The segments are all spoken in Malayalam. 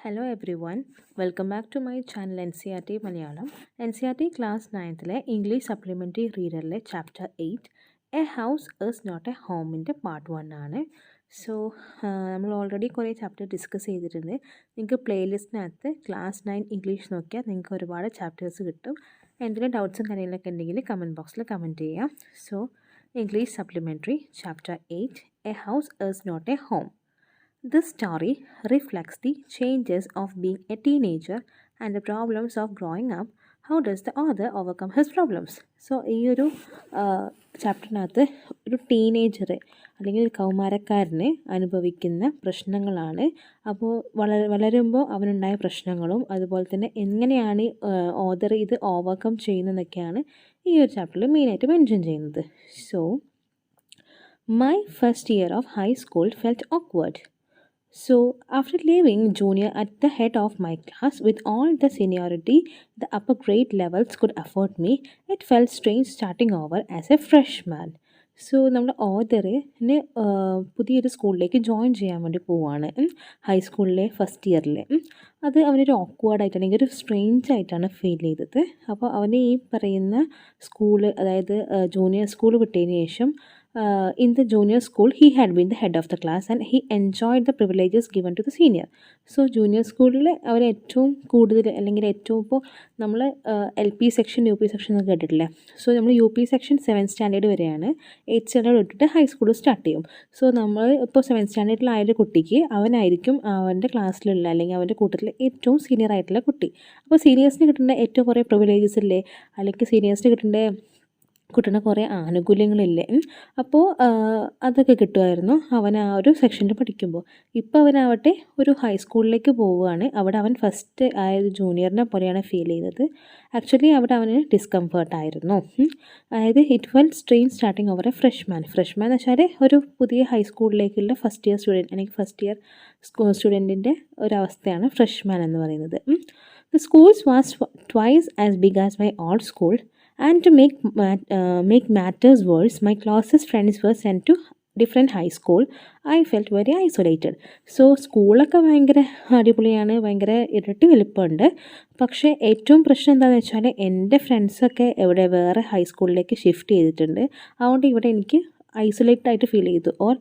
Hello everyone, welcome back to my channel Ncert Malayalam. Ncert class 9th English Supplementary Reader chapter 8 A House is Not a Home in part 1 ആണ്. സോ നമ്മൾ ഓൾറെഡി കുറേ ചാപ്റ്റർ ഡിസ്കസ് ചെയ്തിട്ടുണ്ട്. നിങ്ങൾക്ക് പ്ലേലിസ്റ്റിനകത്ത് ക്ലാസ് 9 ഇംഗ്ലീഷ് നോക്കിയാൽ നിങ്ങൾക്ക് ഒരുപാട് ചാപ്റ്റേഴ്സ് കിട്ടും. എന്തെങ്കിലും ഡൗട്ട്സും കാര്യങ്ങളൊക്കെ ഉണ്ടെങ്കിൽ കമൻറ്റ് ബോക്സിൽ കമൻറ്റ് ചെയ്യാം. So English supplementary chapter 8 a house is not a home. This story reflects the changes of being a teenager and the problems of growing up. How does the author overcome his problems? So ഈ ഒരു ചാപ്റ്ററിനകത്ത് ഒരു ടീനേജർ അല്ലെങ്കിൽ ഒരു കൗമാരക്കാരന് അനുഭവിക്കുന്ന പ്രശ്നങ്ങളാണ്. അപ്പോൾ വളരുമ്പോൾ അവനുണ്ടായ പ്രശ്നങ്ങളും അതുപോലെ തന്നെ എങ്ങനെയാണ് ഓഥർ ഇത് ഓവർകം ചെയ്യുന്നതെന്നൊക്കെയാണ് ഈ ഒരു ചാപ്റ്ററിൽ മെയിനായിട്ട് മെൻഷൻ ചെയ്യുന്നത്. So my first year of high school felt awkward. So, after leaving junior at the head of my class with all the seniority the upper grade levels could afford me, it felt strange starting over as a freshman. So നമ്മുടെ ഓഥറിന് പുതിയൊരു സ്കൂളിലേക്ക് ജോയിൻ ചെയ്യാൻ വേണ്ടി പോവുകയാണ് ഹൈസ്കൂളിലെ ഫസ്റ്റ് ഇയറിൽ. അത് അവനൊരു ഓക്വേർഡായിട്ട് അല്ലെങ്കിൽ ഒരു സ്ട്രേഞ്ച് ആയിട്ടാണ് ഫീൽ ചെയ്തത്. അപ്പോൾ അവന് ഈ പറയുന്ന സ്കൂള്, അതായത് ജൂനിയർ സ്കൂൾ വിട്ടതിന് ശേഷം in the junior school he had been the head of the class and he enjoyed the privileges given to the senior. So junior സ്കൂളിൽ അവർ ഏറ്റവും കൂടുതൽ അല്ലെങ്കിൽ ഏറ്റവും ഇപ്പോൾ നമ്മൾ LP സെക്ഷൻ UP സെക്ഷൻ എന്നൊക്കെ കേട്ടിട്ടില്ലേ. സോ നമ്മൾ UP സെക്ഷൻ 7th സ്റ്റാൻഡേർഡ് വരെയാണ്. 8th സ്റ്റാൻഡേർഡ് വിട്ടിട്ട് ഹൈസ്കൂൾ സ്റ്റാർട്ട് ചെയ്യും. സോ നമ്മൾ ഇപ്പോൾ 7th സ്റ്റാൻഡേർഡിലായൊരു കുട്ടിക്ക് അവനായിരിക്കും അവൻ്റെ ക്ലാസ്സിലുള്ള അല്ലെങ്കിൽ അവൻ്റെ കൂട്ടത്തിൽ ഏറ്റവും സീനിയർ ആയിട്ടുള്ള കുട്ടി. അപ്പോൾ സീനിയേഴ്സിന് കിട്ടേണ്ട ഏറ്റവും കുറേ പ്രിവിലേജസ് ഇല്ലേ, അല്ലെങ്കിൽ സീനിയേഴ്സിന് കിട്ടുന്ന കുറേ ആനുകൂല്യങ്ങളില്ലേ, അപ്പോൾ അതൊക്കെ കിട്ടുമായിരുന്നു അവൻ ആ ഒരു സെക്ഷനിൽ പഠിക്കുമ്പോൾ. ഇപ്പോൾ അവനാവട്ടെ ഒരു ഹൈസ്കൂളിലേക്ക് പോവുകയാണ്. അവിടെ അവൻ ഫസ്റ്റ് ആയത് ജൂനിയറിനെ പോലെയാണ് ഫീൽ ചെയ്തത്. ആക്ച്വലി അവിടെ അവന് ഡിസ്കംഫേർട്ടായിരുന്നു. അതായത് it felt strange starting over a freshman എന്ന് വെച്ചാൽ ഒരു പുതിയ ഹൈസ്കൂളിലേക്കുള്ള ഫസ്റ്റ് ഇയർ സ്റ്റുഡൻറ്റ് അല്ലെങ്കിൽ ഫസ്റ്റ് ഇയർ സ്റ്റുഡൻറ്റിൻ്റെ ഒരവസ്ഥയാണ് ഫ്രഷ്മാൻ എന്ന് പറയുന്നത്. The schools was twice as big as my old school. And to make matters worse, my closest friends were sent to different high school. I felt very isolated. So സ്കൂളൊക്കെ ഭയങ്കര അടിപൊളിയാണ്, ഭയങ്കര ഇരട്ടി വലിപ്പമുണ്ട്. പക്ഷേ ഏറ്റവും പ്രശ്നം എന്താണെന്ന് വെച്ചാൽ എൻ്റെ ഫ്രണ്ട്സൊക്കെ വേറെ ഹൈസ്കൂളിലേക്ക് ഷിഫ്റ്റ് ചെയ്തിട്ടുണ്ട്. അതുകൊണ്ട് ഇവിടെ എനിക്ക് ഐസൊലേറ്റഡ് ആയിട്ട് ഫീൽ ചെയ്തു, ഓർ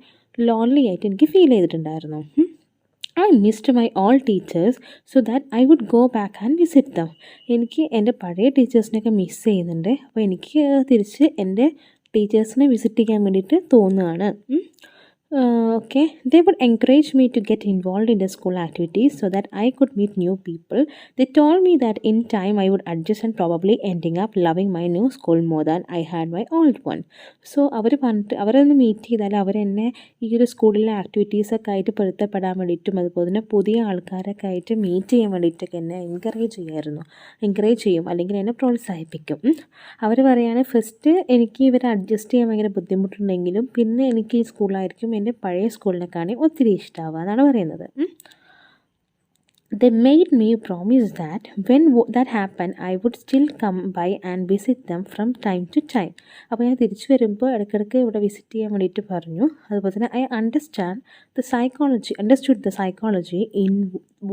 ലോൺലി ആയിട്ട് എനിക്ക് ഫീൽ ചെയ്തിട്ടുണ്ടായിരുന്നു. I missed my all teachers so that I would go back and visit them. എനിക്ക് എൻ്റെ പഴയ ടീച്ചേഴ്സിനെയൊക്കെ മിസ് ചെയ്യുന്നുണ്ട്. അപ്പോൾ എനിക്ക് തിരിച്ച് എൻ്റെ ടീച്ചേഴ്സിനെ വിസിറ്റ് ചെയ്യാൻ വേണ്ടിയിട്ട് തോന്നുകയാണ്. Okay, they would encourage me to get involved in the school activities so that I could meet new people. They told me that in time I would adjust and probably ending up loving my new school more than I had my old one. So അവരൊന്ന് മീറ്റ് ചെയ്താൽ അവരെന്നെ ഈ ഒരു സ്കൂളിലെ ആക്ടിവിറ്റീസൊക്കെ ആയിട്ട് പൊരുത്തപ്പെടാൻ വേണ്ടിയിട്ടും അതുപോലെ തന്നെ പുതിയ ആൾക്കാരൊക്കെ ആയിട്ട് മീറ്റ് ചെയ്യാൻ വേണ്ടിയിട്ടൊക്കെ എന്നെ എൻകറേജ് ചെയ്യും അല്ലെങ്കിൽ എന്നെ പ്രോത്സാഹിപ്പിക്കും. അവർ പറയാണ് ഫസ്റ്റ് എനിക്ക് ഇവരെ അഡ്ജസ്റ്റ് ചെയ്യാൻ ഭയങ്കര ബുദ്ധിമുട്ടുണ്ടെങ്കിലും പിന്നെ എനിക്ക് ഈ സ്കൂളായിരിക്കും എൻ്റെ പഴയ സ്കൂളിനെക്കാണി ഒത്തിരി ഇഷ്ടമാവുക എന്നാണ് പറയുന്നത്. They made me promise that when that happened I would still come by and visit them from time to time. അപ്പോൾ ഞാൻ തിരിച്ചു വരുമ്പോൾ ഇടയ്ക്കിടയ്ക്ക് ഇവിടെ വിസിറ്റ് ചെയ്യാൻ വേണ്ടിയിട്ട് പറഞ്ഞു. അതുപോലെ തന്നെ I understood the psychology in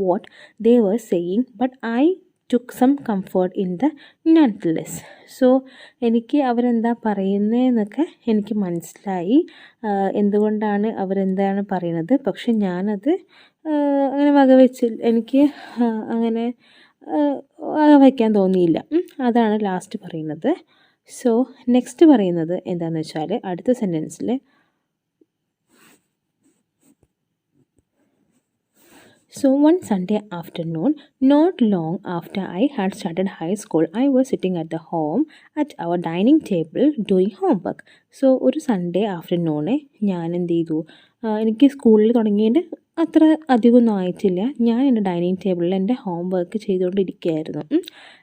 what they were saying, but I took some comfort in the nonetheless. So എനിക്ക് അവരെന്താ പറയുന്നതെന്നൊക്കെ എനിക്ക് മനസ്സിലായി, എന്തുകൊണ്ടാണ് അവരെന്താണ് പറയുന്നത്. പക്ഷെ ഞാനത് അങ്ങനെ എനിക്ക് അങ്ങനെ വയ്ക്കാൻ തോന്നിയില്ല. അതാണ് ലാസ്റ്റ് പറയുന്നത്. സോ നെക്സ്റ്റ് പറയുന്നത് എന്താണെന്ന് വെച്ചാൽ അടുത്ത സെൻറ്റൻസിൽ So one Sunday afternoon, not long after I had started high school, I was sitting at the home at our dining table doing homework. So ഒരു സൺഡേ ആഫ്റ്റർനൂണ് ഞാൻ എന്ത് ചെയ്തു, എനിക്ക് സ്കൂളിൽ തുടങ്ങിയിട്ട് അത്ര അധികമൊന്നും ആയിട്ടില്ല. ഞാൻ എൻ്റെ ഡൈനിങ് ടേബിളിൽ എൻ്റെ ഹോം വർക്ക് ചെയ്തുകൊണ്ടിരിക്കുകയായിരുന്നു.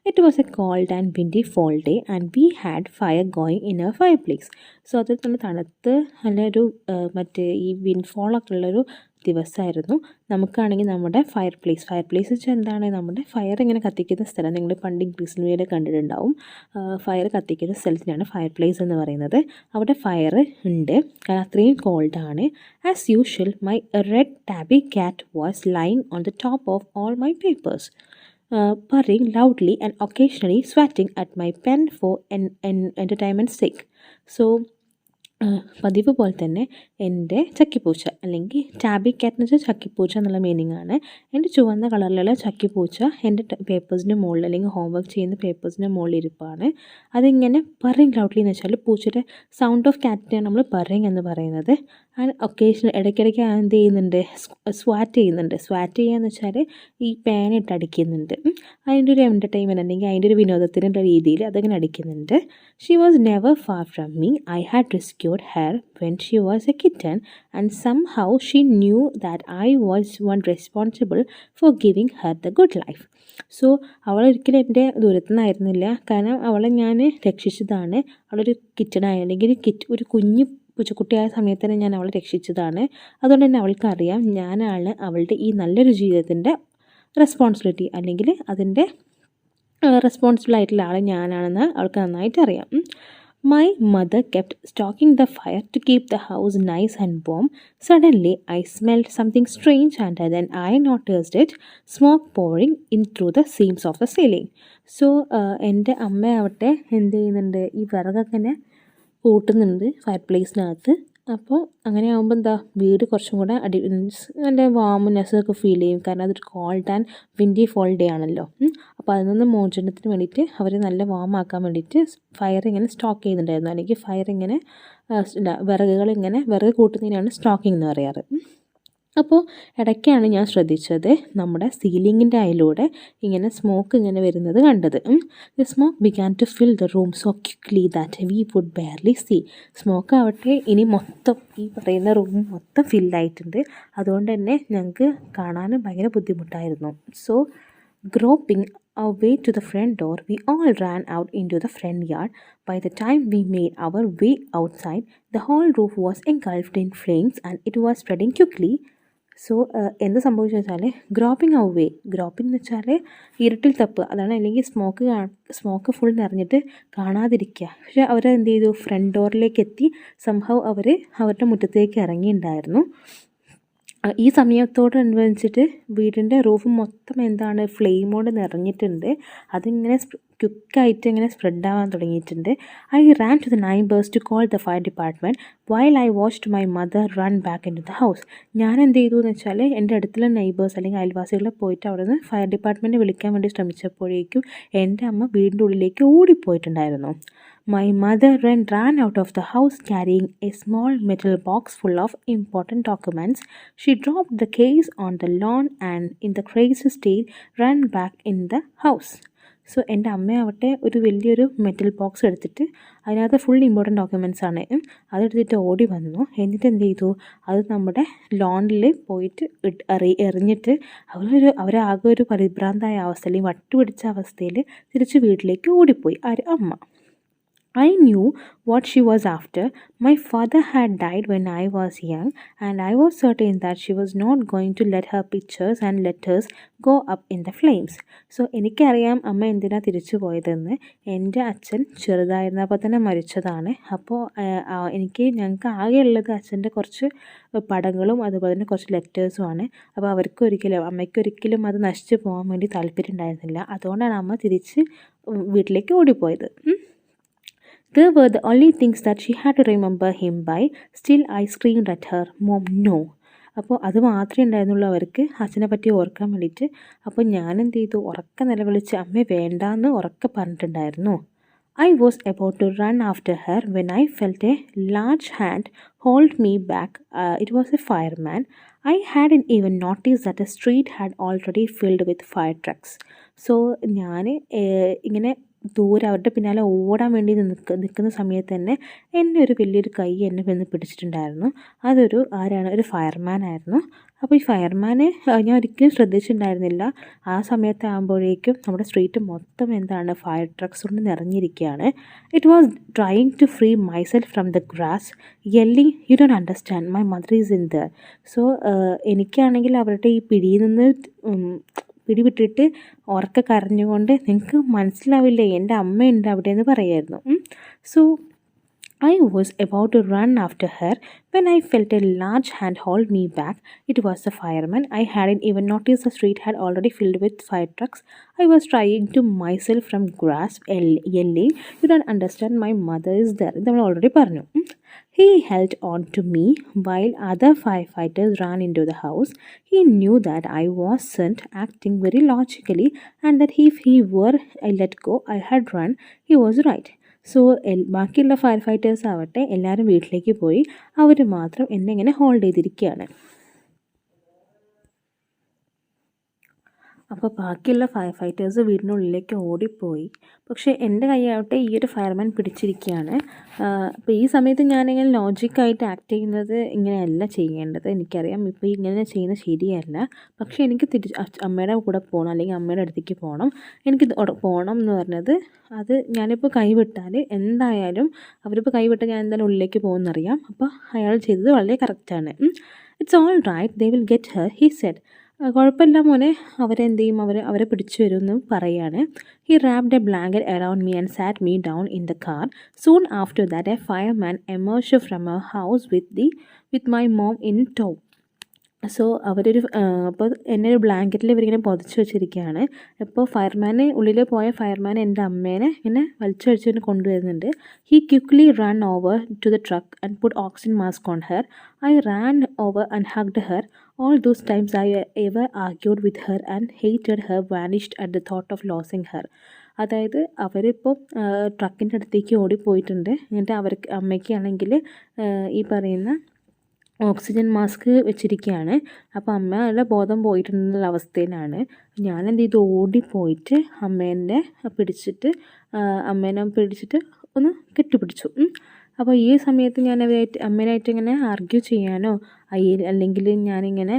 It was a cold and windy fall day and we had fire going in a fireplace. So അത് നല്ല തണുത്ത് നല്ലൊരു മറ്റേ ഈ വിൻഡ് ഫോളൊക്കെ ഉള്ളൊരു ദിവസമായിരുന്നു. നമുക്കാണെങ്കിൽ നമ്മുടെ ഫയർ പ്ലേസ് വെച്ചാൽ എന്താണ്, നമ്മുടെ ഫയർ ഇങ്ങനെ കത്തിക്കുന്ന സ്ഥലം. നിങ്ങൾ പണ്ട് ഇംഗ്ലീഷ് മൂവിയിൽ കണ്ടിട്ടുണ്ടാവും. ഫയർ കത്തിക്കുന്ന സ്ഥലത്തിനാണ് ഫയർ പ്ലേസ് എന്ന് പറയുന്നത്. അവിടെ ഫയർ ഉണ്ട്, കാരണം അത്രയും കോൾഡാണ്. As usual my red tabby cat was lying on the top of all my papers, purring loudly and occasionally swatting at my pen for entertainment's sake. So പതിവ് പോലെ തന്നെ എൻ്റെ ചക്കിപ്പൂച്ച, അല്ലെങ്കിൽ ടാബി ക്യാറ്റ് എന്ന് വെച്ചാൽ ചക്കിപ്പൂച്ച എന്നുള്ള മീനിങ് ആണ്. എൻ്റെ ചുവന്ന കളറിലുള്ള ചക്കിപ്പൂച്ച എൻ്റെ പേപ്പേഴ്സിൻ്റെ മുകളിൽ, അല്ലെങ്കിൽ ഹോംവർക്ക് ചെയ്യുന്ന പേപ്പേഴ്സിൻ്റെ മുകളിൽ ഇരിപ്പാണ്. അതിങ്ങനെ പറിങ് ലൗഡ്ലി എന്ന് വെച്ചാൽ പൂച്ചയുടെ സൗണ്ട് ഓഫ് ക്യാറ്റിനെയാണ് നമ്മൾ പറിങ് എന്ന് പറയുന്നത്. ആൻഡ് ഒക്കേഷണൽ ഇടയ്ക്കിടയ്ക്ക് എന്ത് ചെയ്യുന്നുണ്ട്, സ്വാറ്റ് ചെയ്യുന്നുണ്ട്. സ്വാറ്റ് ചെയ്യുക എന്ന് വെച്ചാൽ ഈ പേനിട്ട് അടിക്കുന്നുണ്ട്. അതിൻ്റെ ഒരു എൻ്റർടൈൻമെൻറ്റ് അല്ലെങ്കിൽ അതിൻ്റെ ഒരു വിനോദത്തിനുള്ള രീതിയിൽ അതങ്ങനെ അടിക്കുന്നുണ്ട്. She was never far from me. I had rescued her when she was a kitten and somehow she knew that I was one responsible for giving her the good life. So അവളൊരിക്കലും എൻ്റെ ദൂരത്തു നിന്നായിരുന്നില്ല, കാരണം അവളെ ഞാൻ രക്ഷിച്ചതാണ്. അവളൊരു കിറ്റണായ, അല്ലെങ്കിൽ ഒരു കുഞ്ഞു പൂച്ചക്കുട്ടിയായ സമയത്ത് തന്നെ ഞാൻ അവളെ രക്ഷിച്ചതാണ്. അതുകൊണ്ട് തന്നെ അവൾക്കറിയാം ഞാനാണ് അവളുടെ ഈ നല്ലൊരു ജീവിതത്തിൻ്റെ റെസ്പോൺസിബിലിറ്റി, അല്ലെങ്കിൽ അതിൻ്റെ റെസ്പോൺസിബിൾ ആയിട്ടുള്ള ആൾ ഞാനാണെന്ന് അവൾക്ക് നന്നായിട്ട് അറിയാം. My mother kept stoking the fire to keep the house nice and warm. Suddenly, I smelled something strange and then I noticed it, smoke pouring in through the seams of the ceiling. So, എൻ്റെ അമ്മയാവട്ടെ എന്ത് ചെയ്യുന്നുണ്ട്, ഈ വിറകൊക്കെ ഇങ്ങനെ കൂട്ടുന്നുണ്ട് ഫയർ പ്ലേസിനകത്ത്. അപ്പോൾ അങ്ങനെ ആകുമ്പോൾ എന്താ, വീട് കുറച്ചും കൂടെ നല്ല വാംനെസ്സൊക്കെ ഫീൽ ചെയ്യും, കാരണം അതൊരു cold and windy fall day ആണല്ലോ. അപ്പോൾ അതിൽ നിന്ന് മോചനത്തിന് വേണ്ടിയിട്ട് അവർ നല്ല വാമാക്കാൻ വേണ്ടിയിട്ട് ഫയർ ഇങ്ങനെ സ്റ്റോക്ക് ചെയ്യുന്നുണ്ടായിരുന്നു, അല്ലെങ്കിൽ ഫയർ ഇങ്ങനെ വിറക് കൂട്ടുന്നതിനാണ് സ്റ്റോക്കിംഗ് എന്ന് പറയാറ്. അപ്പോൾ ഇടയ്ക്കാണ് ഞാൻ ശ്രദ്ധിച്ചത്, നമ്മുടെ സീലിങ്ങിൻ്റെ അതിലൂടെ ഇങ്ങനെ സ്മോക്ക് ഇങ്ങനെ വരുന്നത് കണ്ടത്. The smoke began to fill the room so quickly that we would barely see. Smoke ആവട്ടെ ഇനി മൊത്തം ഈ പറയുന്ന റൂം മൊത്തം ഫില്ലായിട്ടുണ്ട്. അതുകൊണ്ട് തന്നെ ഞങ്ങൾക്ക് കാണാനും ഭയങ്കര ബുദ്ധിമുട്ടായിരുന്നു. So groping our way to the front door, we all ran out into the front yard. By the time we made our way outside, the whole roof was engulfed in flames and it was spreading quickly. So എന്ത് സംഭവിച്ചു വെച്ചാൽ, ഗ്രോപ്പിംഗ് ഔവേ, ഗ്രോപ്പിംഗ് എന്ന് വെച്ചാൽ ഇരുട്ടിൽ തപ്പ്, അതാണ്. അല്ലെങ്കിൽ സ്മോക്ക് ഫുൾ നിറഞ്ഞിട്ട് കാണാതിരിക്കുക. പക്ഷേ അവരെന്ത് ചെയ്തു, ഫ്രണ്ട് ഡോറിലേക്ക് എത്തി. സംഭവം അവരുടെ മുറ്റത്തേക്ക് ഇറങ്ങിയിട്ടുണ്ടായിരുന്നു. ഈ സമയത്തോടനുബന്ധിച്ചിട്ട് വീടിൻ്റെ റൂഫ് മൊത്തം എന്താണ്, ഫ്ലെയിമോട് നിറഞ്ഞിട്ടുണ്ട്. അതിങ്ങനെ ക്വിക്കായിട്ട് ഇങ്ങനെ സ്പ്രെഡ് ആവാൻ തുടങ്ങിയിട്ടുണ്ട്. I ran to the neighbours to call the fire department while I watched my mother run back into the house. ഞാൻ എന്ത് ചെയ്തു എന്ന് വെച്ചാൽ, എൻ്റെ അടുത്തുള്ള നൈബേഴ്സ് അല്ലെങ്കിൽ അയൽവാസികളെ പോയിട്ട് അവിടെ നിന്ന് ഫയർ ഡിപ്പാർട്ട്മെൻറ്റ് വിളിക്കാൻ വേണ്ടി ശ്രമിച്ചപ്പോഴേക്കും എൻ്റെ അമ്മ വീടിൻ്റെ ഉള്ളിലേക്ക് ഓടിപ്പോയിട്ടുണ്ടായിരുന്നു. My mother ran out of the house carrying a small metal box full of important documents. She dropped the case on the lawn and in the crazy state ran back in the house. So എൻ്റെ അമ്മയാവട്ടെ ഒരു വലിയൊരു മെറ്റൽ ബോക്സ് എടുത്തിട്ട് അതിനകത്ത് ഫുൾ ഇമ്പോർട്ടൻറ്റ് ഡോക്യുമെൻറ്റ്സ് ആണ്, അതെടുത്തിട്ട് ഓടി വന്നു. എന്നിട്ട് എന്ത് ചെയ്തു, അത് നമ്മുടെ ലോണിൽ പോയിട്ട് എറിഞ്ഞിട്ട് അവരാകെ ഒരു പരിഭ്രാന്തായ അവസ്ഥ, അല്ലെങ്കിൽ വട്ടുപിടിച്ച അവസ്ഥയിൽ തിരിച്ച് വീട്ടിലേക്ക് ഓടിപ്പോയി അമ്മ. I knew what she was after. My father had died when I was young, and I was certain that she was not going to let her pictures and letters go up in the flames. So എനിക്കറിയാം അമ്മ എന്തിനാ തിരിച്ചു പോയതെന്ന്. എൻ്റെ അച്ഛൻ ചെറുതായിരുന്നപ്പോൾ തന്നെ മരിച്ചതാണ്. അപ്പോൾ ഞങ്ങൾക്ക് ആകെയുള്ളത് അച്ഛൻ്റെ കുറച്ച് പടങ്ങളും അതുപോലെ തന്നെ കുറച്ച് ലെറ്റേഴ്സുമാണ്. അപ്പോൾ അമ്മയ്ക്കൊരിക്കലും അത് നശിച്ചു പോകാൻ വേണ്ടി താല്പര്യം ഉണ്ടായിരുന്നില്ല. അതുകൊണ്ടാണ് അമ്മ തിരിച്ച് വീട്ടിലേക്ക് ഓടിപ്പോയത്. They were the only things that she had to remember him by. Still, I screamed at her, "Mom, no." അപ്പോൾ അത് മാത്രമേ ഉണ്ടായിരുന്നുള്ളൂ അവർക്ക് അച്ഛനെ പറ്റി ഓർക്കാൻ വേണ്ടിയിട്ട്. അപ്പോൾ ഞാൻ എന്ത് ചെയ്തു, ഉറക്കെ നിലവിളിച്ച് അമ്മ വേണ്ടാന്ന് ഉറക്കെ പറഞ്ഞിട്ടുണ്ടായിരുന്നു. I was about to run after her when I felt a large hand hold me back. It was a fireman. I hadn't even noticed that the street had already filled with fire trucks. So ഞാൻ ഇങ്ങനെ ദൂരെ അവരുടെ പിന്നാലെ ഓടാൻ വേണ്ടി നിൽക്കുന്ന സമയത്ത് തന്നെ എന്നെ ഒരു വലിയൊരു കൈ എന്നെ വന്ന് പിടിച്ചിട്ടുണ്ടായിരുന്നു. അതൊരു ആരാണ്, ഒരു ഫയർമാൻ ആയിരുന്നു. അപ്പോൾ ഈ ഫയർമാനെ ഞാൻ ഒരിക്കലും ശ്രദ്ധിച്ചിട്ടുണ്ടായിരുന്നില്ല. ആ സമയത്താകുമ്പോഴേക്കും നമ്മുടെ സ്ട്രീറ്റ് മൊത്തം എന്താണ്, ഫയർ ട്രക്സ് കൊണ്ട് നിറഞ്ഞിരിക്കുകയാണ്. It was trying to free myself from the grass, yelling you don't understand my mother is in there. So എനിക്കാണെങ്കിൽ അവരുടെ ഈ പിടിയിൽ നിന്ന് പിടിവിട്ടിട്ട് ഉറക്കെ കരഞ്ഞുകൊണ്ട്, നിങ്ങൾക്ക് മനസ്സിലാവില്ലേ എൻ്റെ അമ്മയുണ്ട് അവിടെ എന്ന് പറയായിരുന്നു. So I was about to run after her when I felt a large hand hold me back. It was the fireman. I hadn't even noticed the street had already filled with fire trucks. I was trying to myself from grasp, yelling, "You don't understand, my mother is there." They already പറഞ്ഞു. He held on to me while other firefighters ran into the house. He knew that I wasn't acting very logically and that if he were I let go, I had run. He was right. So ബാക്കിയുള്ള ഫയർ ഫൈറ്റേഴ്സ് ആവട്ടെ എല്ലാവരും വീട്ടിലേക്ക് പോയി. അവർ മാത്രം എന്നെ ഇങ്ങനെ ഹോൾഡ് ചെയ്തിരിക്കുകയാണ്. അപ്പോൾ ബാക്കിയുള്ള ഫയർ ഫൈറ്റേഴ്സ് വീടിനുള്ളിലേക്ക് ഓടിപ്പോയി. പക്ഷേ എൻ്റെ കൈയാവട്ടെ ഈ ഒരു ഫയർമാൻ പിടിച്ചിരിക്കുകയാണ്. അപ്പോൾ ഈ സമയത്ത് ഞാനിങ്ങനെ ലോജിക്കായിട്ട് ആക്ട് ചെയ്യുന്നത് ഇങ്ങനെയല്ല ചെയ്യേണ്ടത്. എനിക്കറിയാം ഇപ്പോൾ ഇങ്ങനെ ചെയ്യുന്നത് ശരിയല്ല. പക്ഷേ എനിക്ക് അമ്മയുടെ കൂടെ പോകണം, അല്ലെങ്കിൽ അമ്മയുടെ അടുത്തേക്ക് പോകണം. എനിക്ക് പോകണം എന്ന് പറഞ്ഞത്, അത് ഞാനിപ്പോൾ കൈവിട്ടാൽ എന്തായാലും അവരിപ്പോൾ കൈവിട്ടാൽ ഞാൻ എന്തായാലും ഉള്ളിലേക്ക് പോകുമെന്നറിയാം. അപ്പോൾ അയാൾ ചെയ്തത് വളരെ കറക്റ്റാണ്. It's all right, they will get her, he said. കുഴപ്പമില്ല മോനെ, അവരെന്ത് ചെയ്യും, അവരെ പിടിച്ചു വരുമെന്ന് പറയാണ്. He wrapped a blanket around me and sat me down in the car. Soon after that a fireman emerged from a house with my mom in tow. So അപ്പോൾ എന്നെ ഒരു ബ്ലാങ്കറ്റിൽ ഇവരിങ്ങനെ പൊതിച്ച് വെച്ചിരിക്കുകയാണ്. ഇപ്പോൾ ഫയർമാനെ ഉള്ളിൽ പോയ ഫയർമാൻ എൻ്റെ അമ്മേനെ ഇങ്ങനെ വലിച്ചഴിച്ചിട്ട് കൊണ്ടുവരുന്നുണ്ട്. He quickly run over to the truck and put oxygen mask on her. I ran over and hugged her. All those times I ever argued with her and hated her vanished at the thought of losing her. അതായത് അവരിപ്പോൾ ട്രക്കിൻ്റെ അടുത്തേക്ക് ഓടിപ്പോയിട്ടുണ്ട്. എന്നിട്ട് അമ്മയ്ക്കാണെങ്കിൽ ഈ പറയുന്ന ഓക്സിജൻ മാസ്ക് വെച്ചിരിക്കുകയാണ്. അപ്പോൾ അമ്മയുടെ ബോധം പോയിട്ടുള്ള അവസ്ഥയിലാണ്. ഞാൻ എന്ത് ചെയ്തു, ഓടിപ്പോയിട്ട് അമ്മേനെ പിടിച്ചിട്ട് ഒന്ന് കെട്ടിപ്പിടിച്ചു. അപ്പോൾ ഈ സമയത്ത് ഞാൻ അമ്മേനായിട്ട് ഇങ്ങനെ ആർഗ്യൂ ചെയ്യാനോ അല്ലെങ്കിൽ ഞാനിങ്ങനെ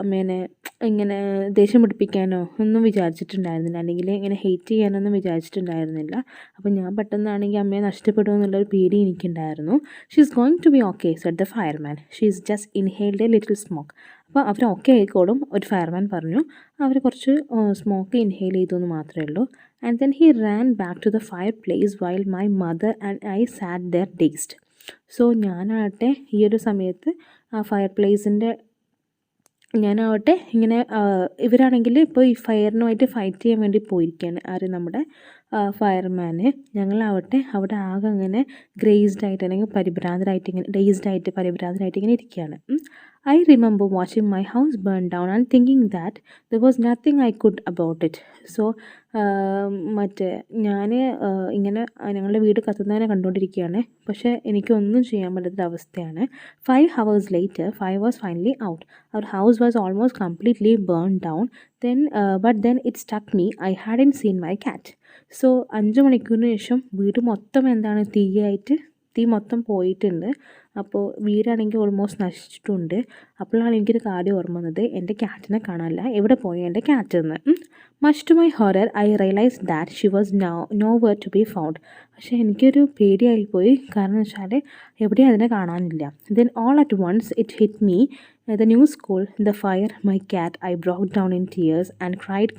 അമ്മേനെ ഇങ്ങനെ ദേഷ്യം പിടിപ്പിക്കാനോ ഒന്നും വിചാരിച്ചിട്ടുണ്ടായിരുന്നില്ല, അല്ലെങ്കിൽ ഇങ്ങനെ ഹെയ്റ്റ് ചെയ്യാനൊന്നും വിചാരിച്ചിട്ടുണ്ടായിരുന്നില്ല. അപ്പോൾ ഞാൻ പെട്ടെന്നാണെങ്കിൽ അമ്മയെ നഷ്ടപ്പെടുമെന്നുള്ളൊരു പേടി എനിക്കുണ്ടായിരുന്നു. She is going to be okay said the fireman. She is just inhaled a little smoke. അപ്പോൾ അവർ ഓക്കെ ആയിക്കോളും, ഒരു ഫയർമാൻ പറഞ്ഞു. അവർ കുറച്ച് സ്മോക്ക് ഇൻഹെയിൽ ചെയ്തു എന്ന് മാത്രമേ ഉള്ളൂ. And then he ran back to the fireplace while my mother and I sat there dazed. So ഞാനാവട്ടെ ഈ ഒരു സമയത്ത് ആ ഫയർ പ്ലേസിൻ്റെ ഇങ്ങനെ ഇവരാണെങ്കിൽ ഇപ്പോൾ ഈ ഫയറിനുമായിട്ട് ഫൈറ്റ് ചെയ്യാൻ വേണ്ടി പോയിരിക്കുകയാണ്. ആര്, നമ്മുടെ ഫയർമാന്. ഞങ്ങളാവട്ടെ അവിടെ ആകെ അങ്ങനെ ഗ്രേസ്ഡായിട്ട് അല്ലെങ്കിൽ പരിഭ്രാന്തരായിട്ട് ഇങ്ങനെ ഇരിക്കുകയാണ്. I remember watching my house burn down and thinking that there was nothing I could about it. So ഞാൻ ഇങ്ങനെ ഞങ്ങളുടെ വീട് കത്തുന്നതിനെ കണ്ടുകൊണ്ടിരിക്കുകയാണ്. പക്ഷേ എനിക്കൊന്നും ചെയ്യാൻ പറ്റാത്ത അവസ്ഥയാണ്. 5 hours later, fire was finally out. Our house was almost completely burned down. But then it struck me I hadn't seen my cat. So 5 മണിക്കൂറിന് ശേഷം വീട് മൊത്തം എന്താണ്, തീ മൊത്തം പോയിട്ടുണ്ട്. അപ്പോൾ വീടാണെങ്കിൽ ഓൾമോസ്റ്റ് നശിച്ചിട്ടുണ്ട്. അപ്പോഴാണ് എനിക്കൊരു കാര്യം ഓർമ്മ വന്നത്, എൻ്റെ ക്യാറ്റിനെ കാണാനില്ല, എവിടെ പോയി എൻ്റെ ക്യാറ്റ് എന്ന്. Much to my horror I realise that she was nowhere to be found. പക്ഷേ എനിക്കൊരു പേടിയായിപ്പോയി, കാരണം വെച്ചാൽ എവിടെയും അതിനെ കാണാനില്ല. Then all at once it hit me, the new school, the fire, my cat. I broke down in tears and cried.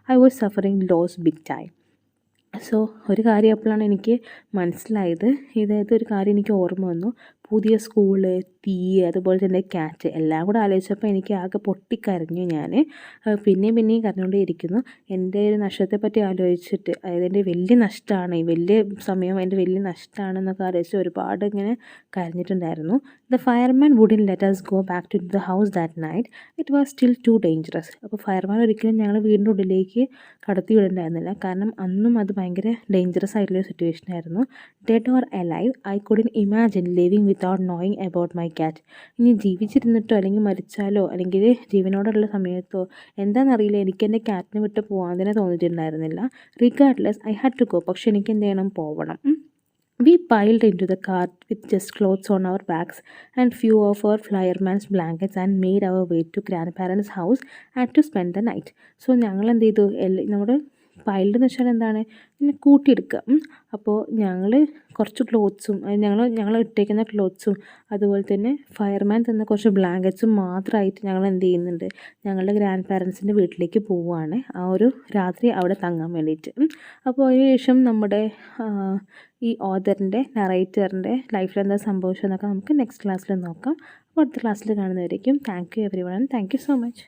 I was suffering loss big time. So ഒരു കാര്യം അപ്പോഴാണ് എനിക്ക് മനസ്സിലായത്, ഒരു കാര്യം എനിക്ക് ഓർമ്മ വന്നു. പുതിയ സ്കൂള്, തീ, അതുപോലെ തന്നെ ക്യാറ്റ്, എല്ലാം കൂടെ ആലോചിച്ചപ്പോൾ എനിക്ക് ആകെ പൊട്ടിക്കരഞ്ഞു. ഞാൻ പിന്നെയും കരഞ്ഞുകൊണ്ടേ ഇരിക്കുന്നു. എൻ്റെ ഒരു നഷ്ടത്തെപ്പറ്റി ആലോചിച്ചിട്ട്, അതായത് എൻ്റെ വലിയ നഷ്ടമാണ്, ഈ വലിയ സമയം എൻ്റെ വലിയ നഷ്ടമാണെന്നൊക്കെ ആലോചിച്ച് ഒരുപാട് ഇങ്ങനെ കരഞ്ഞിട്ടുണ്ടായിരുന്നു. The fireman wouldn't let us go back to the house that night. It was still too dangerous. അപ്പോൾ ഫയർമാൻ ഒരിക്കലും ഞങ്ങൾ വീടിൻ്റെ ഉള്ളിലേക്ക് കടത്തി വിടണ്ടായിരുന്നില്ല, കാരണം അന്നും അത് ഭയങ്കര ഡേഞ്ചറസ് ആയിട്ടുള്ളൊരു സിറ്റുവേഷൻ ആയിരുന്നു. Dead or alive, I couldn't imagine living without knowing about my cat. ഇനി ജീവിച്ചിരുന്നിട്ടോ അല്ലെങ്കിൽ മരിച്ചാലോ അല്ലെങ്കിൽ ജീവനോടുള്ള സമയത്തോ എന്താണെന്നറിയില്ല, എനിക്ക് എൻ്റെ ക്യാറ്റിനെ വിട്ട് പോകാൻ തന്നെ തോന്നിയിട്ടുണ്ടായിരുന്നില്ല. Regardless I had to go. പക്ഷെ എനിക്ക് എന്ത് ചെയ്യണം, പോവണം. We piled into the cart with just clothes on our backs and few of our fireman's blankets and made our way to grandparents' house and to spend the night. So ഞങ്ങൾ എന്ത് ചെയ്തു, നമ്മുടെ പൈൽഡ് എന്ന് വെച്ചാൽ എന്താണ്, പിന്നെ കൂട്ടിയെടുക്കുക. അപ്പോൾ ഞങ്ങൾ കുറച്ച് ക്ലോത്ത്സും ഞങ്ങൾ ഇട്ടേക്കുന്ന ക്ലോത്ത്സും അതുപോലെ തന്നെ ഫയർമാൻ തന്ന കുറച്ച് ബ്ലാങ്കറ്റ്സും മാത്രമായിട്ട് ഞങ്ങൾ എന്ത് ചെയ്യുന്നുണ്ട്, ഞങ്ങളുടെ ഗ്രാൻഡ് പാരൻസിൻ്റെ വീട്ടിലേക്ക് പോവുകയാണ് ആ ഒരു രാത്രി അവിടെ തങ്ങാൻ വേണ്ടിയിട്ട്. അപ്പോൾ അതിനുശേഷം നമ്മുടെ ഈ ഓഥറിൻ്റെ നറേറ്ററിൻ്റെ ലൈഫിൽ എന്താ സംഭവിച്ചതെന്നൊക്കെ നമുക്ക് നെക്സ്റ്റ് ക്ലാസ്സിൽ നോക്കാം. അപ്പോൾ അടുത്ത ക്ലാസ്സിൽ കാണുന്നതായിരിക്കും. Thank you everyone, thank you so much.